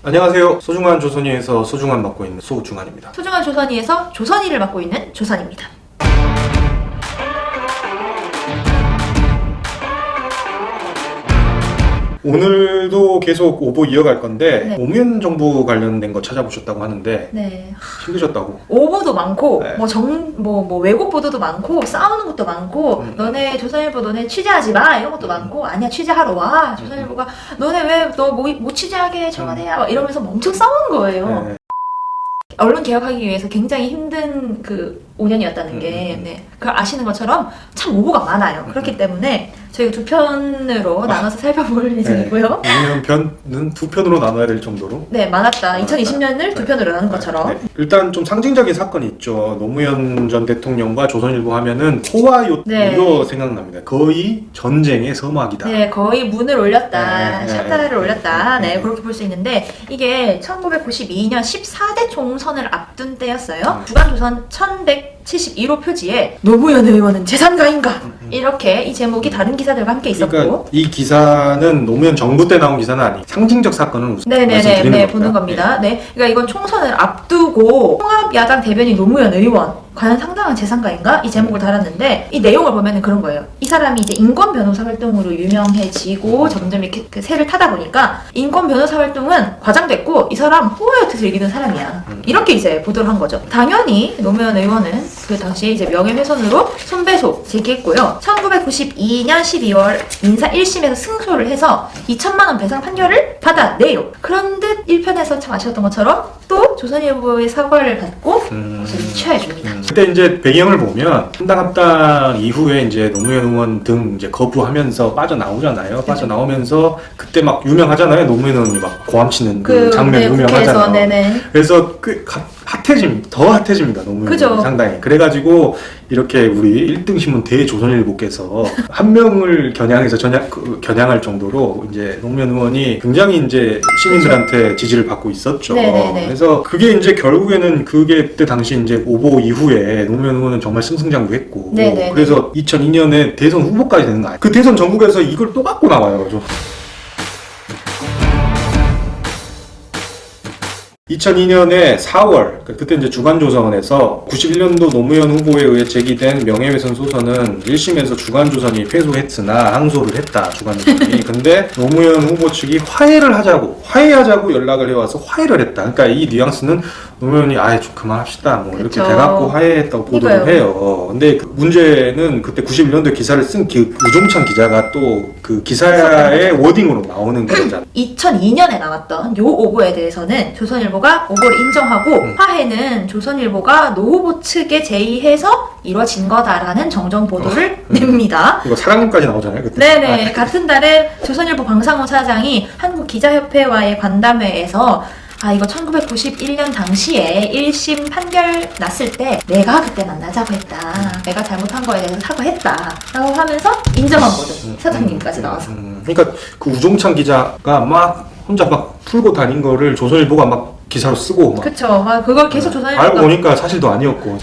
안녕하세요. 소중한 조선이에서 소중한 맡고 있는 소중한입니다. 소중한 조선이에서 조선이를 맡고 있는 조선입니다. 오늘도 계속 오보 이어갈 건데 네. 노무현 정부 관련된 거 찾아보셨다고 하는데 네. 힘드셨다고. 오보도 많고, 네. 왜곡 보도도 많고, 싸우는 것도 많고, 너네 조선일보 너네 취재하지 마 이런 것도 많고, 아니야 취재하러 와. 조선일보가 너네 왜 너 못 취재하게 청와대야 막 이러면서 엄청 싸우는 거예요. 네. 언론 개혁하기 위해서 굉장히 힘든 그 5년이었다는 게, 네. 그걸 아시는 것처럼 참 오보가 많아요. 그렇기 때문에 저희가 두 편으로 나눠서 살펴볼 예정이고요. 노무현 편은 두 편으로 나눠야 될 정도로. 네, 많았다. 2020년을 두 편으로 나눈 것처럼. 네. 일단 좀 상징적인 사건이 있죠. 노무현 전 대통령과 조선일보 하면은 호화요트 네. 이거 생각납니다. 거의 전쟁의 서막이다. 네, 거의 문을 올렸다, 네, 샤타를 네. 올렸다, 네, 그렇게 볼 수 있는데, 이게 1992년 14대 총선을 앞둔 때였어요. 주간조선 1171호 표지에 노무현 의원은 제3가인가? 이렇게 이 제목이 다른 기사들과 함께 있었고. 그러니까 이 기사는 노무현 정부 때 나온 기사는 아니 상징적 사건을 말씀드리는 네, 보는 겁니다. 네, 그러니까 이건 총선을 앞두고 통합야당 대변인 노무현 의원 과연 상당한 재산가인가? 이 제목을 달았는데 이 내용을 보면은 그런 거예요. 이 사람이 이제 인권 변호사 활동으로 유명해지고 점점 이렇게 그 새를 타다 보니까 인권 변호사 활동은 과장됐고 이 사람 호화요트 즐기는 사람이야. 이렇게 이제 보도를 한 거죠. 당연히 노무현 의원은 그 당시에 이제 명예훼손으로 손배소 제기했고요. 1992년 12월 민사 1심에서 승소를 해서 2천만 원 배상 판결을 받아내요. 그런데 1편에서 참 아쉬웠던 것처럼 또 조선일보의 사과를 받고 취하해줍니다. 그때 이제 배경을 보면 한당 합당 이후에 이제 노무현 의원 등 이제 거부하면서 빠져나오잖아요. 빠져나오면서 그때 막 유명하잖아요. 노무현 의원이 막 고함치는 그 장면 유명하잖아요. 네네. 그래서 더 핫해집니다. 노무현 의원이 상당히. 그래가지고 이렇게 우리 1등 신문 대조선일보께서 한 명을 겨냥할 정도로 이제 노무현 의원이 굉장히 이제 시민들한테 지지를 받고 있었죠. 네네네. 그래서 그게 이제 결국에는 그때 당시 이제 오보 이후에 노무현 의원은 정말 승승장구했고. 네네네. 그래서 2002년에 대선 후보까지 되는 거 아니에요. 그 대선 전국에서 이걸 또 갖고 나와요. 2002년에 4월, 그때 이제 주간조선에서 91년도 노무현 후보에 의해 제기된 명예훼손 소송은 1심에서 주간조선이 패소했으나 항소를 했다, 주간조선이. 근데 노무현 후보 측이 화해하자고 연락을 해와서 화해를 했다. 그러니까 이 뉘앙스는 노무현이 좀 그만합시다, 뭐 이렇게 돼갖고 화해했다고 보도를 해요. 근데 그 문제는 그때 91년도에 기사를 쓴 우종찬 기자가 또 그 기사의 워딩으로 나오는 거잖아요. 2002년에 나왔던 요 오보에 대해서는 조선일보가 오보를 인정하고 화해는 조선일보가 노 후보 측에 제의해서 이루어진 거다라는 정정 보도를 냅니다. 이거 사랑님까지 나오잖아요, 그때. 네네. 같은 달에 조선일보 방상호 사장이 한국기자협회와의 관담회에서 이거 1991년 당시에 1심 판결 났을 때 내가 그때 만나자고 했다. 내가 잘못한 거에 대해서 사과했다. 라고 하면서 인정한 거죠. 사장님까지 나와서. 그러니까 그 우종찬 기자가 막 혼자 막 풀고 다닌 거를 조선일보가 막 기사로 쓰고 막. 그쵸. 그걸 계속 조선일보가 알고 보니까 사실도 아니었고.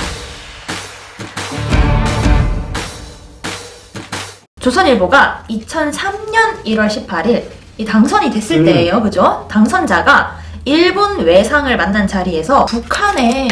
조선일보가 2003년 1월 18일 이 당선이 됐을 때예요. 그죠? 당선자가 일본 외상을 만난 자리에서 북한에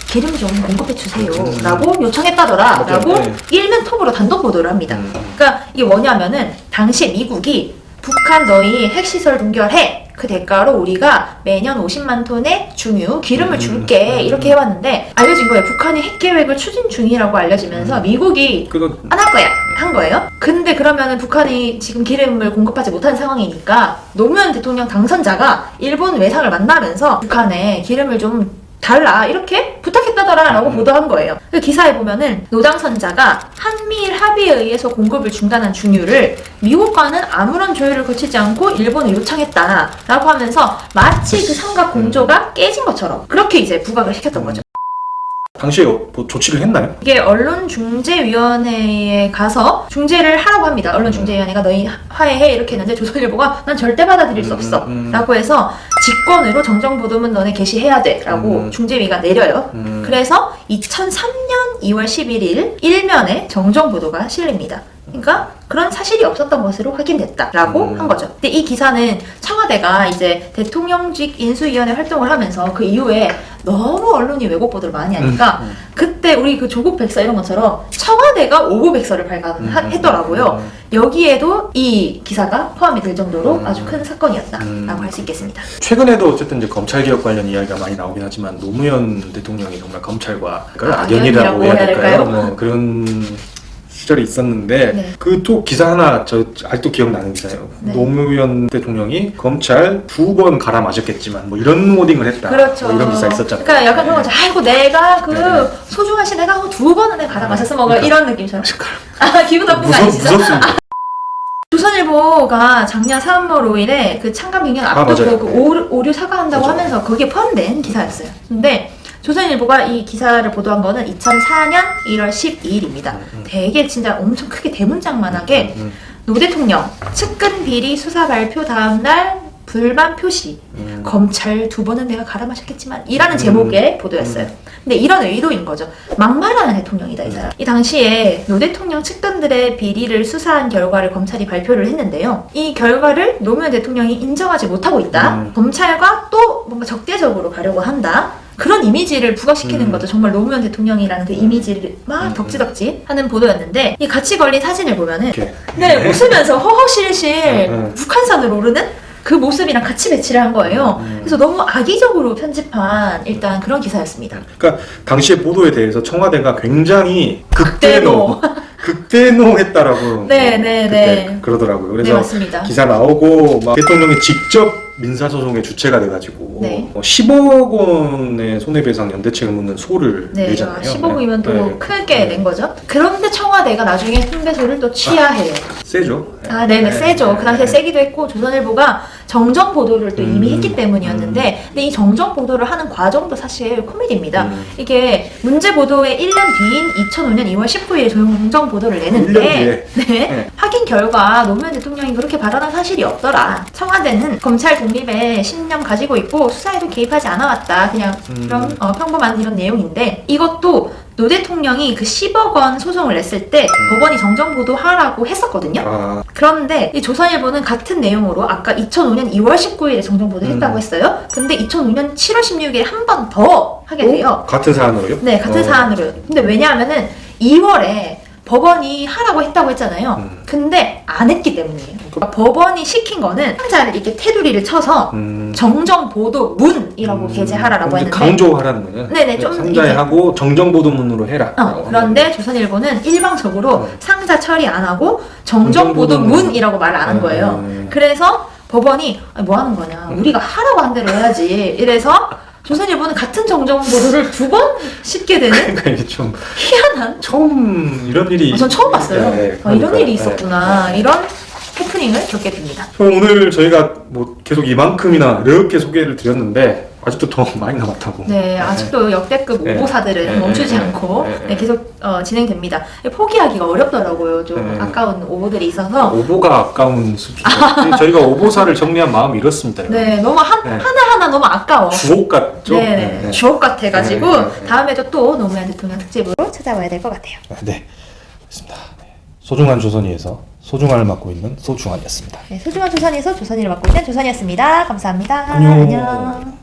기름 좀 공급해 주세요 라고 요청했다더라 라고 일면 톡으로 단독 보도를 합니다. 그러니까 이게 뭐냐면은 당시에 미국이 북한 너희 핵시설 동결해 그 대가로 우리가 매년 50만 톤의 중유 기름을 줄게 이렇게 해왔는데 알려진 거예요. 북한이 핵 계획을 추진 중이라고 알려지면서 미국이 안 할 거야 한 거예요. 근데 그러면은 북한이 지금 기름을 공급하지 못하는 상황이니까 노무현 대통령 당선자가 일본 외상을 만나면서 북한에 기름을 좀 달라 이렇게 부탁했다더라 라고 보도한 거예요. 그 기사에 보면은 노당선자가 한미일 합의에 의해서 공급을 중단한 중유를 미국과는 아무런 조율을 거치지 않고 일본에 요청했다 라고 하면서 마치 그 삼각 공조가 깨진 것처럼 그렇게 이제 부각을 시켰던 거죠. 당시에 뭐 조치를 했나요? 이게 언론중재위원회에 가서 중재를 하라고 합니다. 언론중재위원회가 너희 화해해 이렇게 했는데 조선일보가 난 절대 받아들일 수 없어 라고 해서 직권으로 정정보도문 너네 게시해야 돼 라고 중재위가 내려요. 그래서 2003년 2월 11일 일면에 정정보도가 실립니다. 그러니까 그런 사실이 없었던 것으로 확인됐다라고 한 거죠. 근데 이 기사는 청와대가 이제 대통령직 인수위원회 활동을 하면서 그 이후에 너무 언론이 왜곡 보도를 많이 하니까 그때 우리 그 조국 백서 이런 것처럼 청와대가 오보 백서를 발간했더라고요. 여기에도 이 기사가 포함이 될 정도로 아주 큰 사건이었다라고 할 수 있겠습니다. 최근에도 어쨌든 이제 검찰 개혁 관련 이야기가 많이 나오긴 하지만 노무현 대통령이 정말 검찰과 악연이라고 해야 될까요? 뭐 그런 시절이 있었는데 네. 그 또 기사 하나 저 아직도 기억나는 기사예요. 네. 노무현 대통령이 검찰 2번 갈아 마셨겠지만 뭐 이런 모딩을 했다. 그렇죠. 뭐 이런 기사 있었잖아요. 그러니까 약간 그런 거죠. 아이고 내가 그 네. 소중한 시 내가 2번은 내가 갈아 마셨어 뭐 그러니까. 이런 느낌처럼. 기분 나쁜 거 아니시죠? 무섭습니다. 조선일보가 작년 3월 5일에 그 창간빙령 앞두고 맞아요. 그 오류 사과한다고 맞아요. 하면서 거기에 포함된 기사였어요. 근데 조선일보가 이 기사를 보도한 거는 2004년 1월 12일입니다. 되게 진짜 엄청 크게 대문짝만하게 노 대통령 측근 비리 수사 발표 다음날 불만 표시 검찰 2번은 내가 갈아 마셨겠지만 이라는 제목의 보도였어요. 근데 이런 의도인 거죠. 막말하는 대통령이다 이 사람. 이 당시에 노 대통령 측근들의 비리를 수사한 결과를 검찰이 발표를 했는데요. 이 결과를 노무현 대통령이 인정하지 못하고 있다. 검찰과 또 뭔가 적대적으로 가려고 한다. 그런 이미지를 부각시키는 거죠. 정말 노무현 대통령이라는 그 이미지를 막 덕지덕지 하는 보도였는데 이 같이 걸린 사진을 보면은 네, 웃으면서 허허실실 북한산으로 오르는 그 모습이랑 같이 배치를 한 거예요. 그래서 너무 악의적으로 편집한 일단 그런 기사였습니다. 그러니까 당시의 보도에 대해서 청와대가 굉장히 극대노. 극대노했다라고 네. 그때 그러더라고요. 그래서 네, 맞습니다. 기사 나오고 막 대통령이 직접 민사소송의 주체가 돼가지고 네. 10억 원의 손해배상 연대책을 묻는 소를 네, 내잖아요. 15억이면 또 네. 크게 네. 낸 거죠. 그런데 청와대가 나중에 흉배소를 또 취하해요. 세죠. 네네, 세죠. 그 당시에 세기도 했고, 조선일보가 정정 보도를 또 이미 했기 때문이었는데, 근데 이 정정 보도를 하는 과정도 사실 코미디입니다. 이게 문제 보도의 1년 뒤인 2005년 2월 19일에 정정 보도를 1년 내는데, 뒤에. 네, 확인 결과 노무현 대통령이 그렇게 발언한 사실이 없더라. 청와대는 검찰 독립에 신념 가지고 있고, 수사에도 개입하지 않아왔다. 그냥 그런 평범한 이런 내용인데, 이것도 노 대통령이 그 10억 원 소송을 냈을 때 법원이 정정 보도하라고 했었거든요. 그런데 이 조선일보는 같은 내용으로 아까 2005년 2월 19일에 정정 보도를 했다고 했어요. 근데 2005년 7월 16일에 한 번 더 하게 돼요. 같은 사안으로요? 네, 같은 사안으로요. 근데 왜냐하면은 2월에 법원이 하라고 했다고 했잖아요. 근데 안 했기 때문이에요. 그러니까 법원이 시킨 거는 상자를 이렇게 테두리를 쳐서 정정 보도 문이라고 게재하라라고 했는데 강조하라는 거는 네네, 좀 상자에 이게- 하고 정정보도문으로 해라. 그런데 조선일보는 일방적으로 상자 처리 안 하고 정정보도문이라고 말을 안 한 거예요. 그래서 법원이 아니, 뭐 하는 거냐, 우리가 하라고 한 대로 해야지 이래서 조선일보는 같은 정정보도를 2번 싣게 되는 그러니까 이게 좀 희한한, 처음 이런 일이 전 처음 봤어요. 네, 이런 그러니까, 일이 있었구나, 이런 해프닝을 겪게 됩니다. 그럼 오늘 저희가 뭐 계속 이만큼이나 이렇게 소개를 드렸는데 아직도 더 많이 남았다고. 네, 아직도 역대급 네. 오보사들은 네. 멈추지 네. 않고 네. 네, 계속 진행됩니다. 포기하기가 어렵더라고요. 좀 네. 아까운 오보들이 있어서. 오보가 아까운 수준. 저희가 오보사를 정리한 마음이 이렇습니다. 네, 너무 네. 하나하나 너무 아까워. 주옥 같죠? 네, 주옥 같아가지고 네, 네, 네. 다음에도 또 노무현 대통령 특집으로 찾아와야 될 것 같아요. 네, 그렇습니다. 네. 소중한 조선이에서 소중한을 맡고 있는 소중한이었습니다. 네, 소중한 조선에서 조선일을 맡고 있는 조선이었습니다. 감사합니다. 안녕. 안녕.